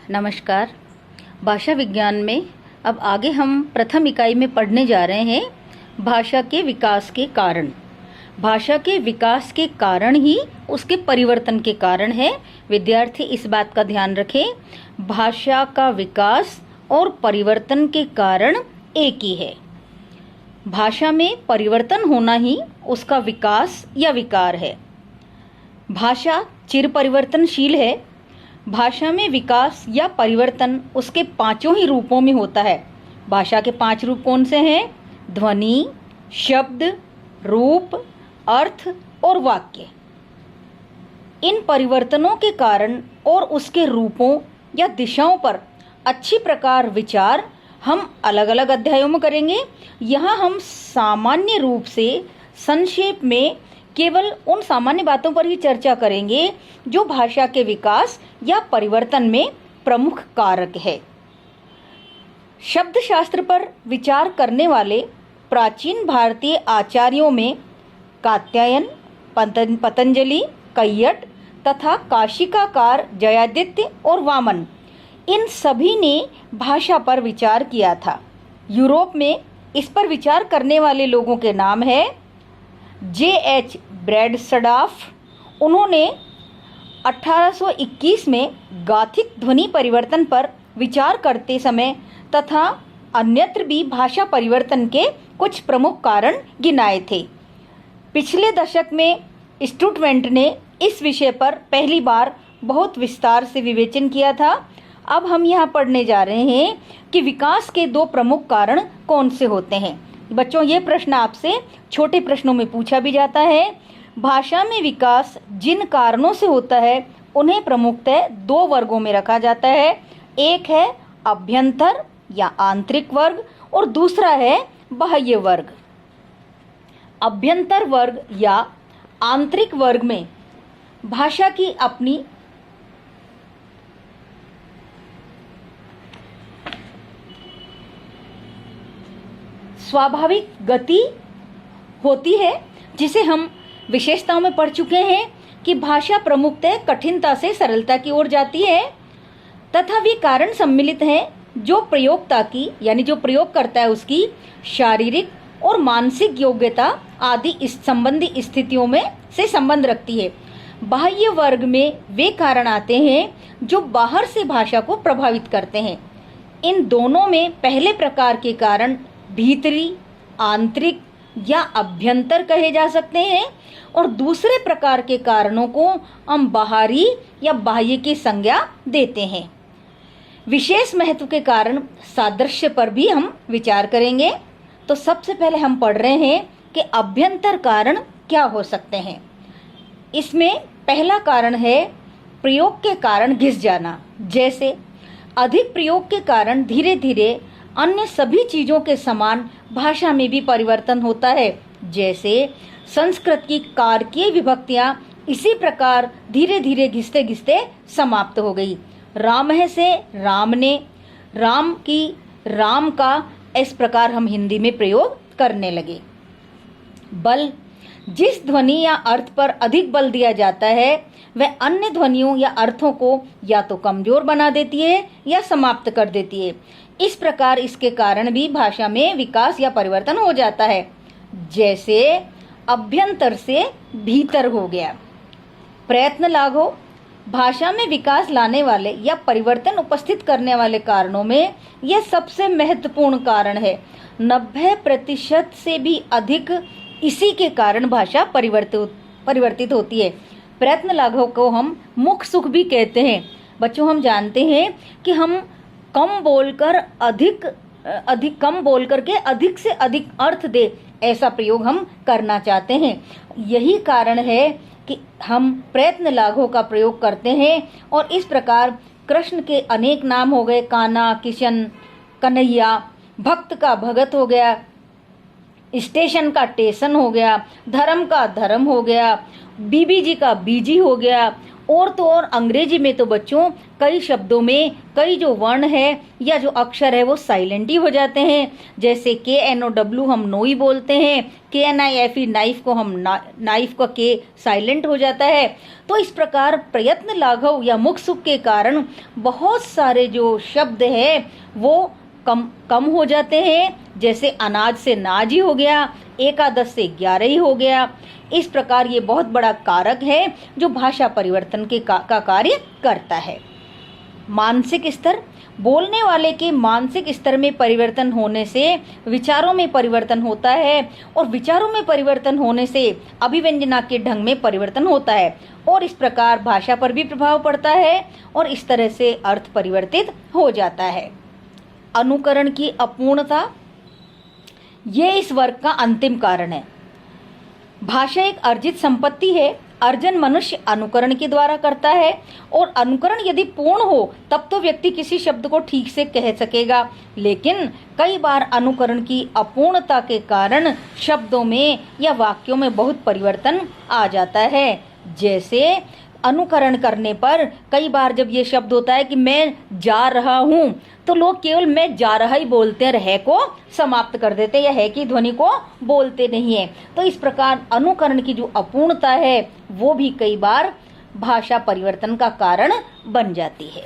नमस्कार। भाषा विज्ञान में अब आगे हम प्रथम इकाई में पढ़ने जा रहे हैं भाषा के विकास के कारण। भाषा के विकास के कारण ही उसके परिवर्तन के कारण है। विद्यार्थी इस बात का ध्यान रखें, भाषा का विकास और परिवर्तन के कारण एक ही है। भाषा में परिवर्तन होना ही उसका विकास या विकार है। भाषा चिर परिवर्तनशील है। भाषा में विकास या परिवर्तन उसके पांचों ही रूपों में होता है। भाषा के 5 रूप कौन से हैं? ध्वनि, शब्द, रूप, अर्थ और वाक्य। इन परिवर्तनों के कारण और उसके रूपों या दिशाओं पर अच्छी प्रकार विचार हम अलग अलग अध्यायों में करेंगे। यहाँ हम सामान्य रूप से संक्षेप में केवल उन सामान्य बातों पर ही चर्चा करेंगे जो भाषा के विकास या परिवर्तन में प्रमुख कारक है। शब्द शास्त्र पर विचार करने वाले प्राचीन भारतीय आचार्यों में कात्यायन, पतंजलि, कैयट तथा काशिकाकार जयादित्य और वामन, इन सभी ने भाषा पर विचार किया था। यूरोप में इस पर विचार करने वाले लोगों के नाम है J.H. ब्रैडस्टॉफ। उन्होंने 1821 में गाथिक ध्वनि परिवर्तन पर विचार करते समय तथा अन्यत्र भी भाषा परिवर्तन के कुछ प्रमुख कारण गिनाए थे। पिछले दशक में स्टुडवेंट ने इस विषय पर पहली बार बहुत विस्तार से विवेचन किया था। अब हम यहाँ पढ़ने जा रहे हैं कि विकास के 2 प्रमुख कारण कौन से होते हैं। बच्चों, ये प्रश्न आपसे छोटे प्रश्नों में पूछा भी जाता है। भाषा में विकास जिन कारणों से होता है उन्हें प्रमुखतः 2 वर्गों में रखा जाता है। एक है अभ्यंतर या आंतरिक वर्ग और दूसरा है बाह्य वर्ग। अभ्यंतर वर्ग या आंतरिक वर्ग में भाषा की अपनी स्वाभाविक गति होती है, जिसे हम विशेषताओं में पढ़ चुके हैं कि भाषा प्रमुखतः कठिनता से सरलता की ओर जाती है तथा वे कारण सम्मिलित हैं जो प्रयोक्ता की यानी जो प्रयोग करता है उसकी शारीरिक और मानसिक योग्यता आदि इस संबंधी स्थितियों में से संबंध रखती है। बाह्य वर्ग में वे कारण आते हैं जो बाहर से भाषा को प्रभावित करते हैं। इन दोनों में पहले प्रकार के कारण भीतरी, आंतरिक या अभ्यंतर कहे जा सकते हैं और दूसरे प्रकार के कारणों को हम बाहरी या बाह्य की संज्ञा देते हैं। विशेष महत्व के कारण सादृश्य पर भी हम विचार करेंगे। तो सबसे पहले हम पढ़ रहे हैं कि अभ्यंतर कारण क्या हो सकते हैं। इसमें पहला कारण है प्रयोग के कारण घिस जाना। जैसे अधिक प्रयोग के कारण धीरे धीरे अन्य सभी चीजों के समान भाषा में भी परिवर्तन होता है। जैसे संस्कृत की कारकीय विभक्तियां इसी प्रकार धीरे धीरे घिसते घिसते समाप्त हो गई। राम है से राम ने, राम की राम का, इस प्रकार हम हिंदी में प्रयोग करने लगे। बल, जिस ध्वनि या अर्थ पर अधिक बल दिया जाता है वह अन्य ध्वनियों या अर्थों को या तो कमजोर बना देती है या समाप्त कर देती है। इस प्रकार इसके कारण भी भाषा में विकास या परिवर्तन हो जाता है। जैसे अभ्यंतर से भीतर हो गया। प्रयत्न लाघव, भाषा में विकास लाने वाले या परिवर्तन उपस्थित करने वाले कारणों में यह सबसे महत्वपूर्ण कारण है। 90% से भी अधिक इसी के कारण भाषा परिवर्तित होती है। प्रयत्न लाघव को हम मुख सुख भी कहते हैं। बच्चों, हम जानते हैं कि हम कम बोलकर कम बोल करके अधिक से अधिक अर्थ दे, ऐसा प्रयोग हम करना चाहते हैं। यही कारण है कि हम प्रयत्न लाघव का प्रयोग करते हैं। और इस प्रकार कृष्ण के अनेक नाम हो गए, कान्हा, किशन, कन्हैया, भक्त का भगत हो गया, स्टेशन का टेशन हो गया, धर्म का धर्म हो गया, बीबी जी का बीजी हो गया और तो और अंग्रेजी में तो बच्चों कई शब्दों में कई जो वर्ण है या जो अक्षर है वो साइलेंट ही हो जाते हैं। जैसे KNOW हम नोई बोलते हैं, KNIFE नाइफ को हम नाइफ का के साइलेंट हो जाता है। तो इस प्रकार प्रयत्न लाघव या मुख सुख के कारण बहुत सारे जो शब्द है वो कम हो जाते हैं। जैसे अनाज से नाज ही हो गया, एकादश से 11 ही हो गया। इस प्रकार ये बहुत बड़ा कारक है जो भाषा परिवर्तन के का कार्य करता है। मानसिक स्तर, बोलने वाले के मानसिक स्तर में परिवर्तन होने से विचारों में परिवर्तन होता है, और विचारों में परिवर्तन होने से अभिव्यंजना के ढंग में परिवर्तन होता है, और इस प्रकार भाषा पर भी प्रभाव पड़ता है, और इस तरह से अर्थ परिवर्तित हो जाता है। अनुकरण की अपूर्णता, ये इस वर्ग का अंतिम कारण है। भाषा एक अर्जित संपत्ति है। अर्जन मनुष्य अनुकरण के द्वारा करता है, और अनुकरण यदि पूर्ण हो तब तो व्यक्ति किसी शब्द को ठीक से कह सकेगा। लेकिन कई बार अनुकरण की अपूर्णता के कारण शब्दों में या वाक्यों में बहुत परिवर्तन आ जाता है। जैसे अनुकरण करने पर कई बार जब ये शब्द होता है कि मैं जा रहा हूँ, तो लोग केवल मैं जा रहा ही बोलते हैं, रह को समाप्त कर देते हैं या है की ध्वनि को बोलते नहीं है। तो इस प्रकार अनुकरण की जो अपूर्णता है वो भी कई बार भाषा परिवर्तन का कारण बन जाती है।